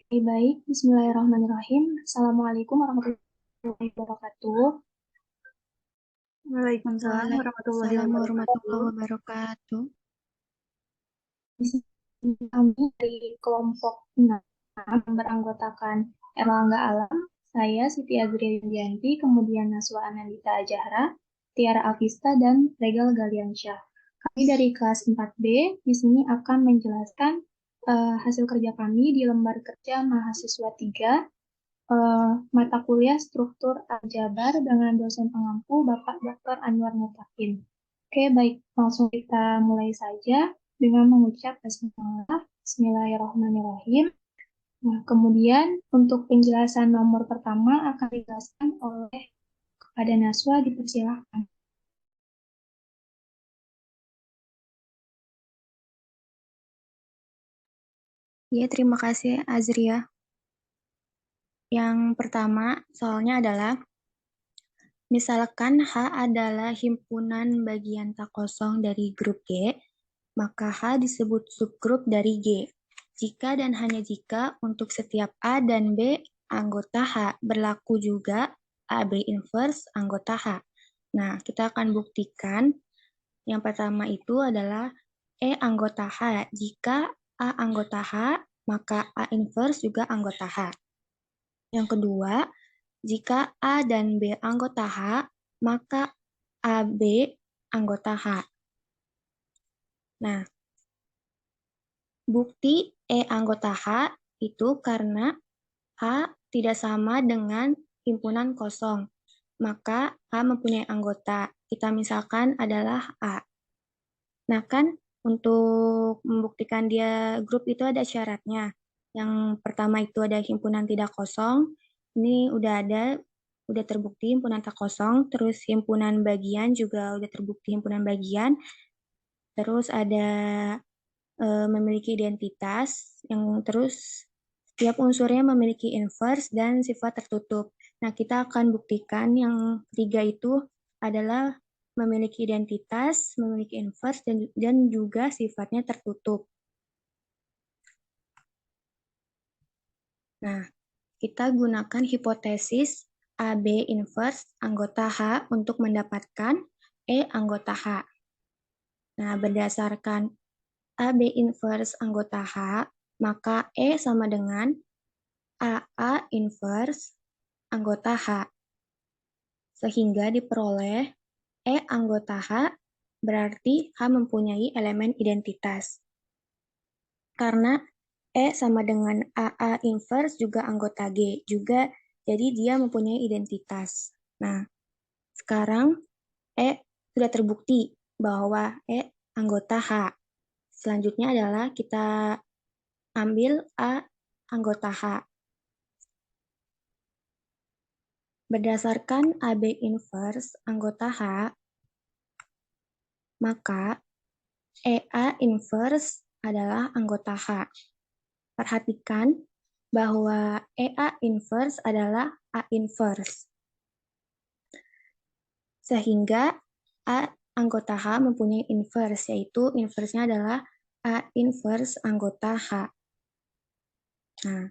Baik, Bismillahirrahmanirrahim. Assalamualaikum warahmatullahi wabarakatuh. Waalaikumsalam warahmatullahi Waalaikumsalam wabarakatuh. warahmatullahi wabarakatuh. Di sini kami dari kelompok 6 beranggotakan Erlangga Alam, saya Siti Azrianti, kemudian Naswa Anandita Ajahra, Tiara Afista, dan Regal Galiansyah. Kami dari kelas 4B di sini akan menjelaskan hasil kerja kami di lembar kerja mahasiswa 3 mata kuliah struktur aljabar dengan dosen pengampu Bapak Dr. Anwar Mutakin. Oke, baik, langsung kita mulai saja dengan mengucap basmalah. Bismillahirrahmanirrahim. Nah, kemudian untuk penjelasan nomor pertama akan dijelaskan oleh kepada Naswa, dipersilahkan. Ya, terima kasih Azria. Yang pertama, soalnya adalah, misalkan H adalah himpunan bagian tak kosong dari grup G, maka H disebut subgrup dari G. Jika dan hanya jika untuk setiap A dan B anggota H berlaku juga AB inverse anggota H. Nah, kita akan buktikan yang pertama itu adalah E anggota H. Jika A anggota H, maka A inverse juga anggota H. Yang kedua, jika A dan B anggota H, maka AB anggota H. Nah, bukti E anggota H itu karena H tidak sama dengan himpunan kosong. Maka H mempunyai anggota. Kita misalkan adalah A. Nah kan, untuk membuktikan dia grup itu ada syaratnya. Yang pertama itu ada himpunan tidak kosong. Ini udah terbukti himpunan tak kosong. Terus himpunan bagian juga udah terbukti himpunan bagian. Terus ada memiliki identitas, yang terus setiap unsurnya memiliki inverse dan sifat tertutup. Nah, kita akan buktikan yang ketiga itu adalah memiliki identitas, memiliki inverse, dan juga sifatnya tertutup. Nah, kita gunakan hipotesis AB inverse anggota H untuk mendapatkan E anggota H. Nah, berdasarkan AB inverse anggota H, maka E sama dengan AA inverse anggota H. Sehingga diperoleh E anggota H berarti H mempunyai elemen identitas. Karena E sama dengan AA inverse juga anggota G juga, jadi dia mempunyai identitas. Nah, sekarang E sudah terbukti bahwa E anggota H. Selanjutnya adalah kita ambil A anggota H. Berdasarkan AB inverse anggota H, maka EA inverse adalah anggota H. Perhatikan bahwa EA inverse adalah A inverse. Sehingga A anggota H mempunyai inverse, yaitu inverse-nya adalah A inverse anggota H. Nah,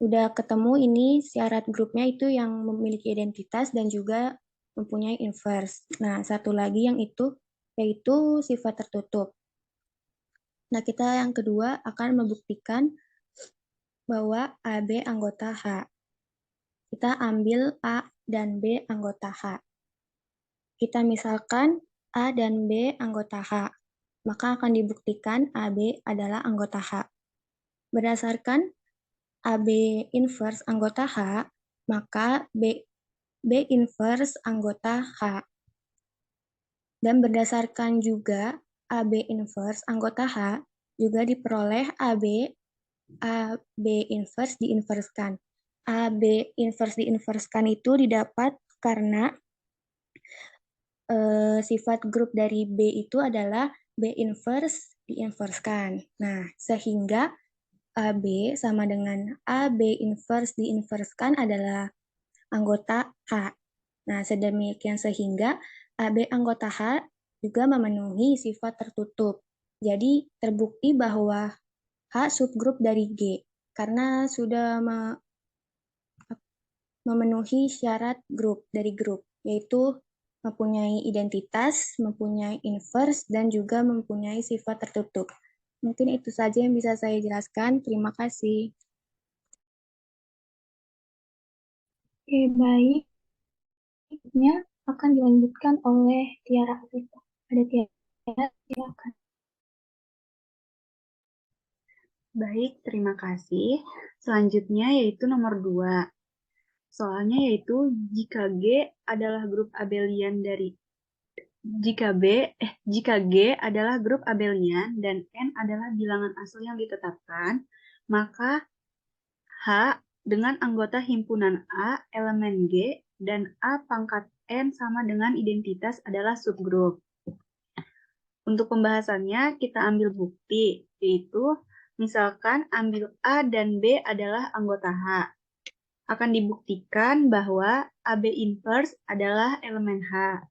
udah ketemu ini syarat grupnya itu yang memiliki identitas dan juga mempunyai inverse. Nah, satu lagi yang itu yaitu sifat tertutup. Nah, kita yang kedua akan membuktikan bahwa AB anggota H. Kita ambil A dan B anggota H. Kita misalkan A dan B anggota H, maka akan dibuktikan AB adalah anggota H. Berdasarkan AB inverse anggota H, maka B inverse anggota H. Dan berdasarkan juga AB inverse anggota H, juga diperoleh AB inverse diinverskan. AB inverse diinverskan itu didapat karena sifat grup dari B itu adalah B inverse diinverskan. Nah, sehingga AB sama dengan AB inverse diinverskan adalah anggota H. Nah, sedemikian sehingga AB anggota H juga memenuhi sifat tertutup. Jadi, terbukti bahwa H subgrup dari G. karena sudah memenuhi syarat grup dari grup, yaitu mempunyai identitas, mempunyai inverse, dan juga mempunyai sifat tertutup. Mungkin itu saja yang bisa saya jelaskan. Terima kasih. Oke, baik. Selanjutnya akan dilanjutkan oleh Tiara Afifah. Ada Tiara, silakan. Baik, terima kasih. Selanjutnya yaitu nomor 2. Soalnya yaitu jika G adalah grup abelian dari jika G adalah grup abelian dan N adalah bilangan asal yang ditetapkan, maka H dengan anggota himpunan A elemen G dan A pangkat N sama dengan identitas adalah subgrup. Untuk pembahasannya kita ambil bukti, yaitu misalkan ambil A dan B adalah anggota H. Akan dibuktikan bahwa AB inverse adalah elemen H.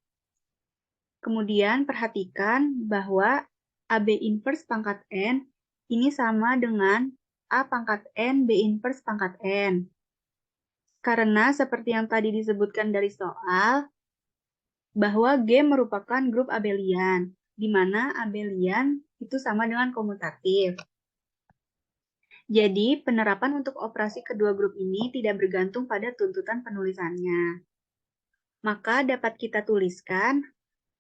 Kemudian perhatikan bahwa AB inverse pangkat N ini sama dengan A pangkat N B inverse pangkat N. Karena seperti yang tadi disebutkan dari soal, bahwa G merupakan grup abelian, di mana abelian itu sama dengan komutatif. Jadi, penerapan untuk operasi kedua grup ini tidak bergantung pada tuntutan penulisannya. Maka dapat kita tuliskan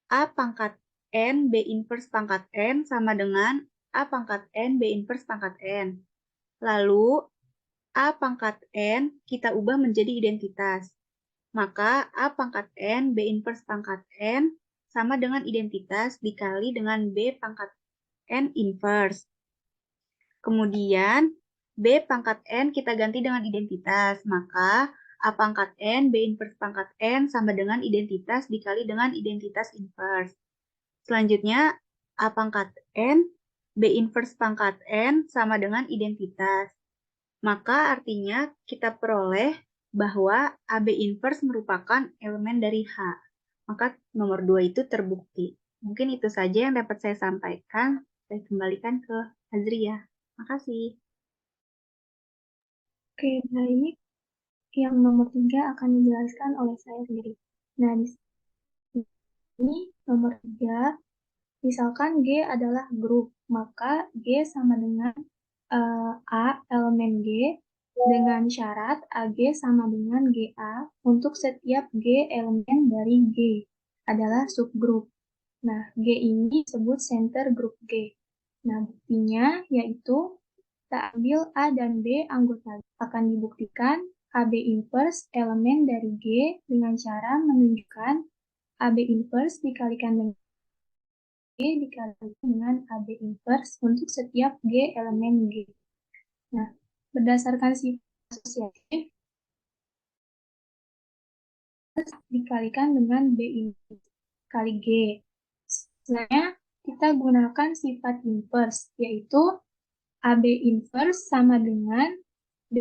A pangkat N B inverse pangkat N sama dengan A pangkat N B inverse pangkat N. Lalu, A pangkat N kita ubah menjadi identitas. Maka A pangkat N B inverse pangkat N sama dengan identitas dikali dengan B pangkat N inverse. Kemudian, B pangkat N kita ganti dengan identitas. Maka, A pangkat N, B inverse pangkat N sama dengan identitas dikali dengan identitas inverse. Selanjutnya, A pangkat N, B inverse pangkat N sama dengan identitas. Maka artinya kita peroleh bahwa AB inverse merupakan elemen dari H. Maka nomor 2 itu terbukti. Mungkin itu saja yang dapat saya sampaikan. Saya kembalikan ke Azria. Makasih. Oke, baik. Yang nomor 3 akan dijelaskan oleh saya sendiri. Nah, di sini nomor 3, misalkan G adalah grup, maka G sama dengan A elemen G dengan syarat AG sama dengan GA untuk setiap G elemen dari G adalah subgrup. Nah, G ini disebut center grup G. Nah, buktinya yaitu kita ambil A dan B anggota. Akan dibuktikan AB inverse elemen dari G dengan cara menunjukkan AB inverse dikalikan dengan G dikalikan dengan AB inverse untuk setiap G elemen G. Nah, berdasarkan sifat asosiatif dikalikan dengan B inverse kali G. Selanjutnya, kita gunakan sifat inverse, yaitu AB inverse sama dengan B,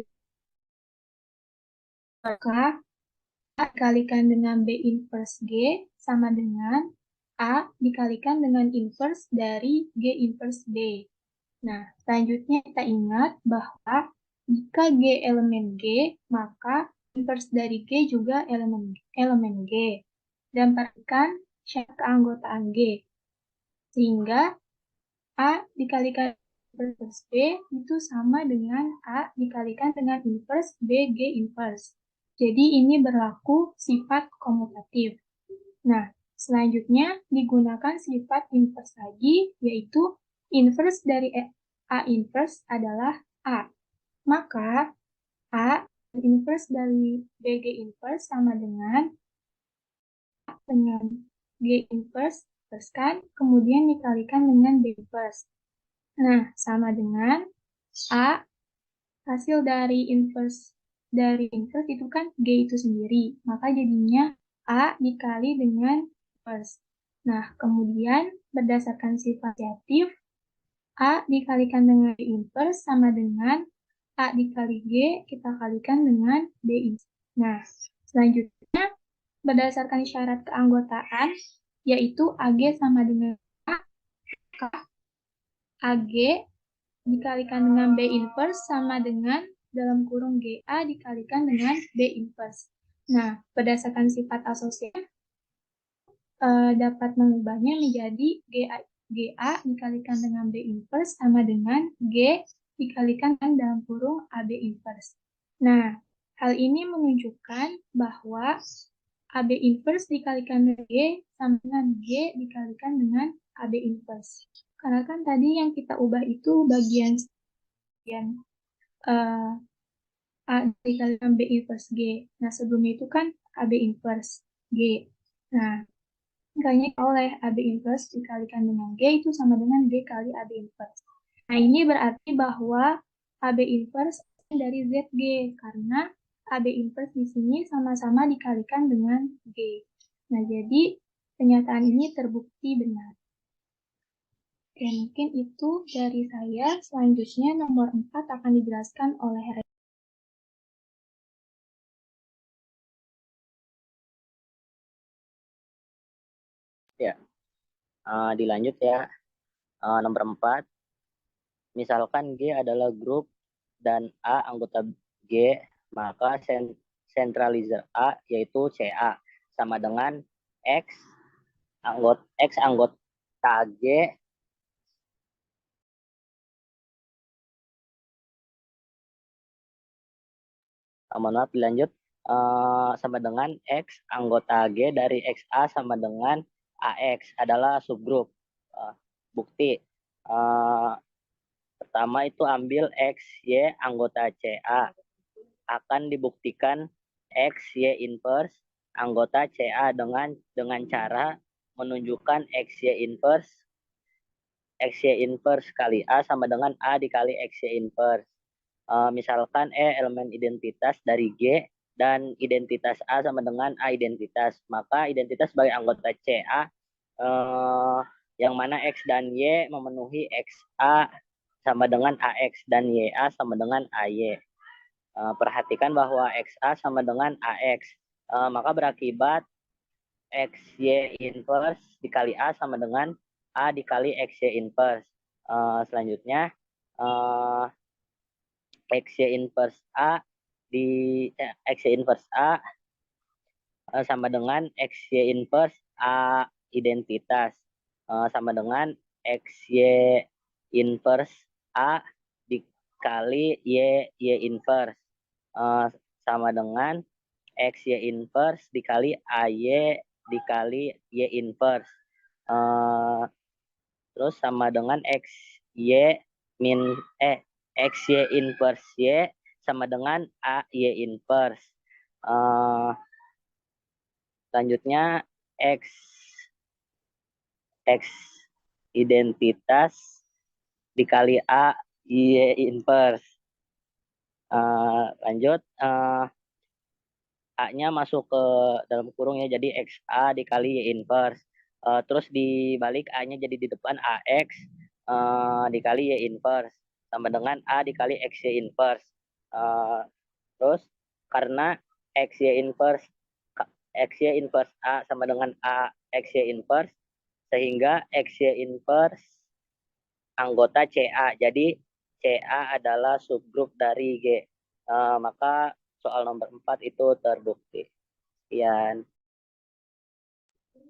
maka A dikalikan dengan B inverse G sama dengan A dikalikan dengan inverse dari G inverse B. Nah, selanjutnya kita ingat bahwa jika G elemen G, maka inverse dari G juga elemen G. Dan perhatikan syarat keanggotaan G. Sehingga A dikalikan inverse B itu sama dengan A dikalikan dengan inverse B G inverse. Jadi ini berlaku sifat komutatif. Nah, selanjutnya digunakan sifat inverse lagi, yaitu inverse dari A inverse adalah A. Maka A inverse dari BG inverse sama dengan A dengan G inverse, terus kan, kemudian dikalikan dengan B inverse. Nah, sama dengan A hasil dari inverse itu kan G itu sendiri. Maka jadinya A dikali dengan inverse. Nah, kemudian berdasarkan sifat asosiatif, A dikalikan dengan B inverse sama dengan A dikali G kita kalikan dengan B inverse. Nah, selanjutnya berdasarkan syarat keanggotaan, yaitu AG sama dengan A, AG dikalikan dengan B inverse sama dengan dalam kurung GA dikalikan dengan B inverse. Nah, berdasarkan sifat asosiasi, dapat mengubahnya menjadi GA dikalikan dengan B inverse sama dengan G dikalikan dengan dalam kurung AB inverse. Nah, hal ini menunjukkan bahwa AB inverse dikalikan dengan G sama dengan G dikalikan dengan AB inverse. Karena kan tadi yang kita ubah itu bagian A dikalikan B inverse G. Nah, sebelumnya itu kan AB inverse G. Nah, makanya oleh AB inverse dikalikan dengan G itu sama dengan G kali AB inverse. Nah, ini berarti bahwa AB inverse dari ZG karena AB inverse di sini sama-sama dikalikan dengan G. Nah, jadi pernyataan ini terbukti benar. Oke, mungkin itu dari saya. Selanjutnya nomor 4 akan dijelaskan oleh Ya, dilanjut ya. Nomor 4, misalkan G adalah grup dan A anggota G, maka sentralizer A yaitu CA sama dengan X anggota G mohon maaf dilanjut, sama dengan X anggota G dari XA sama dengan AX adalah subgrup. Bukti pertama itu ambil XY anggota CA, akan dibuktikan XY inverse anggota CA dengan cara menunjukkan XY inverse kali A sama dengan A dikali XY inverse. Misalkan E elemen identitas dari G dan identitas A sama dengan A identitas, maka identitas sebagai anggota CA yang mana X dan Y memenuhi XA sama dengan AX dan YA sama dengan AY. Perhatikan bahwa XA sama dengan AX, maka berakibat XY inverse dikali A sama dengan A dikali XY inverse. Selanjutnya XY inverse A XY inverse A sama dengan XY inverse A identitas sama dengan XY inverse A dikali Y inverse sama dengan XY inverse dikali AY dikali Y inverse. Terus sama dengan XY inverse Y sama dengan AY inverse. Selanjutnya X identitas dikali A Y inverse. Lanjut, A-nya masuk ke dalam kurung ya, jadi XA dikali Y inverse. Terus dibalik A-nya jadi di depan AX dikali Y inverse sama dengan A dikali XY inverse. Terus karena XY inverse A sama dengan A XY inverse, sehingga XY inverse anggota CA. Jadi CA adalah subgrup dari G. Maka soal nomor 4 itu terbukti. Sekian.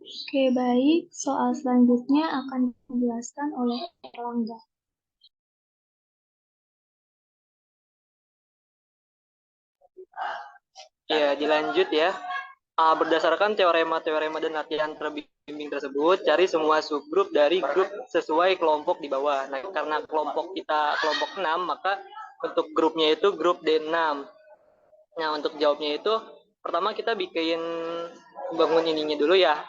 Oke, baik. Soal selanjutnya akan dijelaskan oleh Erlangga. Ya, dilanjut ya. Berdasarkan teorema-teorema dan latihan terbimbing tersebut, cari semua subgrup dari grup sesuai kelompok di bawah. Nah, karena kelompok kita kelompok 6, maka untuk grupnya itu grup D6. Nah, untuk jawabnya itu, pertama kita bikin bangun ininya dulu ya,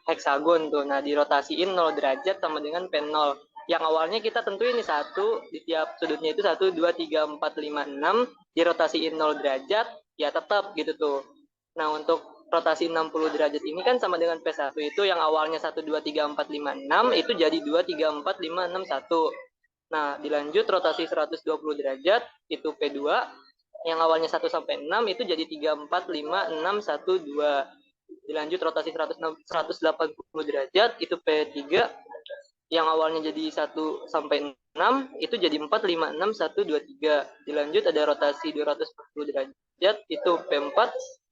heksagon tuh. Nah, dirotasiin 0 derajat sama dengan pen 0. Yang awalnya kita tentuin ini 1, di tiap sudutnya itu 1, 2, 3, 4, 5, 6, dirotasiin 0 derajat, ya tetap gitu tuh. Nah, untuk rotasi 60 derajat ini kan sama dengan P1 itu yang awalnya 1, 2, 3, 4, 5, 6 itu jadi 2, 3, 4, 5, 6, 1. Nah, dilanjut rotasi 120 derajat itu P2 yang awalnya 1 sampai 6 itu jadi 3, 4, 5, 6, 1, 2. Dilanjut rotasi 180 derajat itu P3 yang awalnya jadi 1 sampai 6 itu jadi 4, 5, 6, 1, 2, 3. Dilanjut ada rotasi 240 derajat itu P4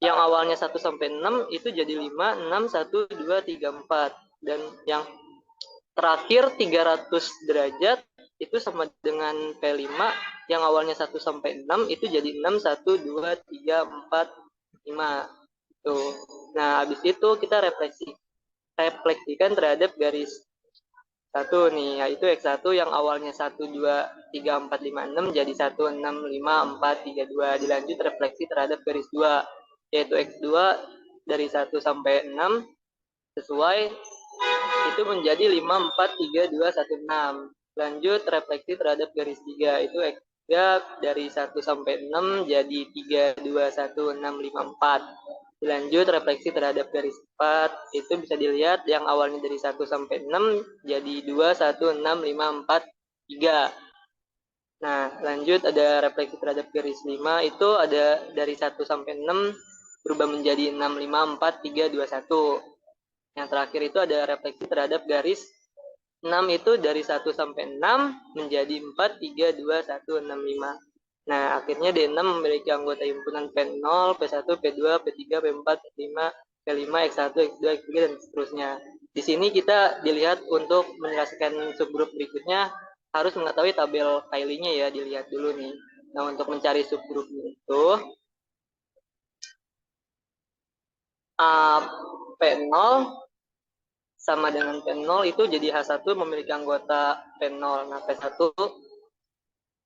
yang awalnya 1 sampai 6 itu jadi 5, 6, 1, 2, 3, 4. Dan yang terakhir 300 derajat itu sama dengan P5 yang awalnya 1 sampai 6 itu jadi 6, 1, 2, 3, 4, 5. Tuh. Nah, habis itu kita refleksikan terhadap garis 1 nih, yaitu X1 yang awalnya 1, 2, 3, 4, 5, 6 jadi 1, 6, 5, 4, 3, 2. Dilanjut refleksi terhadap garis 2, yaitu X2 dari 1 sampai 6 sesuai itu menjadi 5, 4, 3, 2, 1, 6. Lanjut refleksi terhadap garis 3, itu X3 dari 1 sampai 6 jadi 3, 2, 1, 6, 5, 4. Dilanjut refleksi terhadap garis 4, itu bisa dilihat yang awalnya dari 1 sampai 6 jadi 2, 1, 6, 5, 4, 3. Nah, lanjut ada refleksi terhadap garis 5, itu ada dari 1 sampai 6 berubah menjadi 6, 5, 4, 3, 2, 1. Yang terakhir itu ada refleksi terhadap garis 6 itu dari 1 sampai 6 menjadi 4, 3, 2, 1, 6, 5. Nah, akhirnya D6 memiliki anggota himpunan P0, P1, P2, P3, P4, P5, P5, X1, X2, X3, dan seterusnya. Di sini kita dilihat untuk menyelesaikan subgrup berikutnya harus mengetahui tabel Kylie-nya ya, dilihat dulu nih. Nah, untuk mencari subgrupnya itu P0 sama dengan P0 itu jadi H1 memiliki anggota P0. Nah,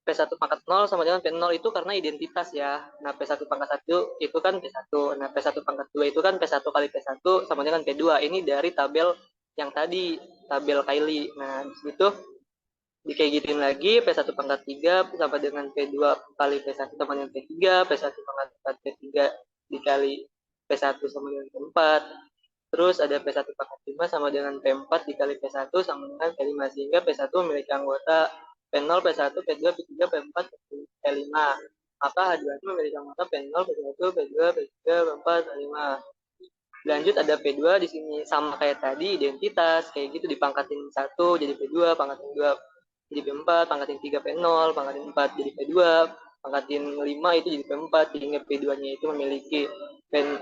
P1 pangkat 0 sama dengan P0 itu karena identitas ya. Nah, P1 pangkat 1 itu kan P1. Nah, P1 pangkat 2 itu kan P1 kali P1 sama dengan P2. Ini dari tabel yang tadi, tabel Kylie. Nah, di situ kayak gituin lagi, P1 pangkat 3 sama dengan P2 kali P1 sama dengan P3, P1 pangkat 4 P3 dikali P1 sama dengan P4. Terus ada P1 pangkat 5 sama dengan P4 dikali P1 sama dengan P5. Sehingga P1 memiliki anggota P0, P1, P2, P3, P4, P5. Maka H2 memiliki anggota P0, P1, P2, P3, P4, P5. Lanjut ada P2 di sini sama kayak tadi, identitas. Kayak gitu dipangkatin 1 jadi P2, pangkatin 2 jadi P4, pangkatin 3 P0, pangkatin 4 jadi P2, pangkatin 5 itu jadi P4, sehingga P2-nya itu memiliki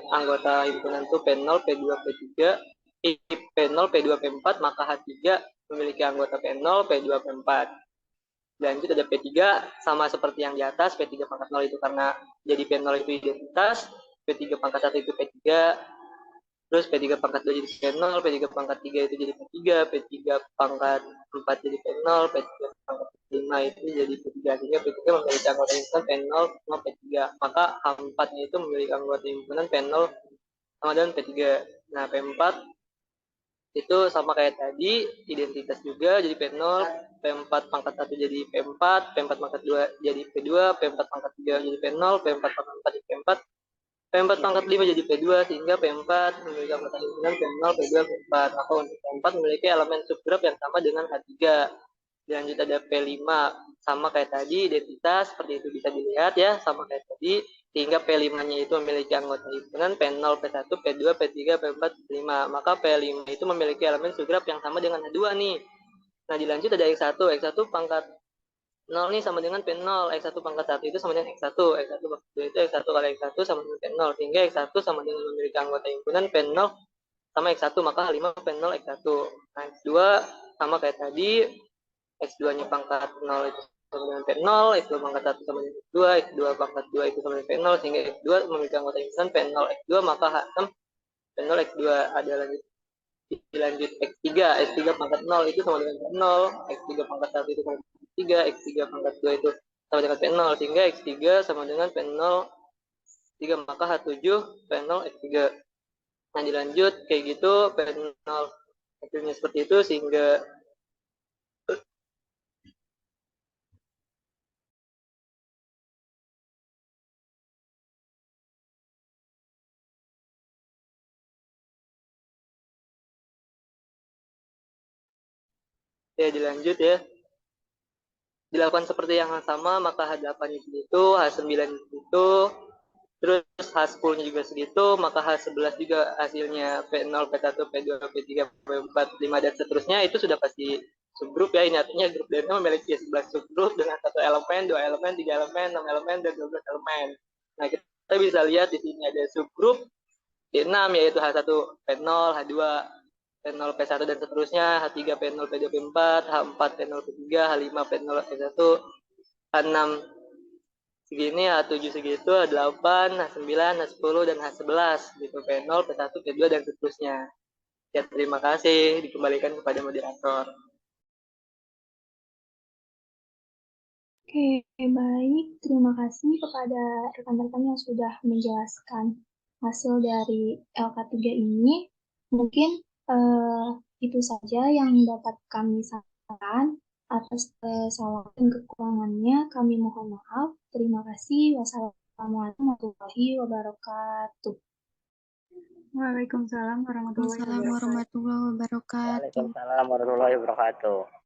anggota himpunan itu P0, P2, P3, P0, P2, P4, maka H3 memiliki anggota P0, P2, P4. Lanjut ada P3 sama seperti yang di atas, P3 pangkat 0 itu karena jadi P0 itu identitas, P3 pangkat 1 itu P3, terus P3 pangkat 2 jadi P0, P3 pangkat 3 itu jadi P3, P3 pangkat 4 jadi P0, P3 pangkat 5 itu jadi P3. Sehingga P3 memiliki anggota himpunan P0 sama P3. Maka H4-nya itu memiliki anggota himpunan P0 sama dengan P3. Nah, P4 itu sama kayak tadi, identitas juga jadi P0, P4 pangkat 1 jadi P4, P4 pangkat 2 jadi P2, P4 pangkat 3 jadi P0, P4 pangkat 4 jadi P4, P4 pangkat 5 jadi P2, sehingga P4 memiliki anggota himpunan P0, P2, P4. Maka untuk P4 memiliki elemen subgrup yang sama dengan H3. Dilanjut ada P5, sama kayak tadi, identitas, seperti itu bisa dilihat ya, sama kayak tadi. Sehingga P5-nya itu memiliki anggota himpunan P0, P1, P2, P3, P4, P5. Maka P5 itu memiliki elemen subgrup yang sama dengan H2 nih. Nah, dilanjut ada X1. X1 pangkat 0 nih sama dengan P0, X1 pangkat 1 itu sama dengan X1, X1 pangkat 2 itu X1 kali X1 sama dengan P0, sehingga X1 sama dengan memiliki anggota himpunan P0 sama X1, maka 5 P0 X1. Nah, X2 sama kayak tadi, X2-nya pangkat 0 itu sama dengan P0, X2 pangkat 1 sama dengan X2, X2 pangkat 2 itu sama dengan P0, sehingga X2 memiliki anggota himpunan P0 X2, maka H6 P0 X2. Ada lanjut X3, X3 pangkat 0 itu sama dengan P0, X3 pangkat 1 itu sama dengan P3, X3 pangkat 2 itu sama dengan P0, sehingga X3 sama dengan P0 3, maka H7 P0 X3. Nah, dilanjut kayak gitu, P0 hasilnya seperti itu, sehingga ya dilanjut ya. Dilakukan seperti yang sama, maka H8 itu, H9 itu, terus H10-nya juga segitu, maka H11 juga hasilnya P0, P1, P2, P3, P4, P5, dan seterusnya itu sudah pasti subgrup ya. Ini artinya grup DNA memiliki 11 subgrup dengan 1 elemen, 2 elemen, 3 elemen, 6 elemen, dan 12 elemen. Nah, kita bisa lihat di sini ada subgrup D6 yaitu H1 P0, H2 P0 P1 dan seterusnya, H3 P0 P2 P4, H4 P0 P3, H5 P0 P1, H6 segini, H7 segitu, H8, H9, H10, dan H11 gitu, P0, P1, P2, dan seterusnya. Ya, terima kasih. Dikembalikan kepada moderator. Oke, baik. Terima kasih kepada rekan-rekan yang sudah menjelaskan hasil dari LK3 ini. Mungkin itu saja yang dapat kami sampaikan. Atas kesalahan dan kekurangannya, kami mohon maaf. Terima kasih. Wassalamualaikum warahmatullahi wabarakatuh. Waalaikumsalam warahmatullahi wabarakatuh. Assalamualaikum warahmatullahi wabarakatuh. Waalaikumsalam warahmatullahi wabarakatuh.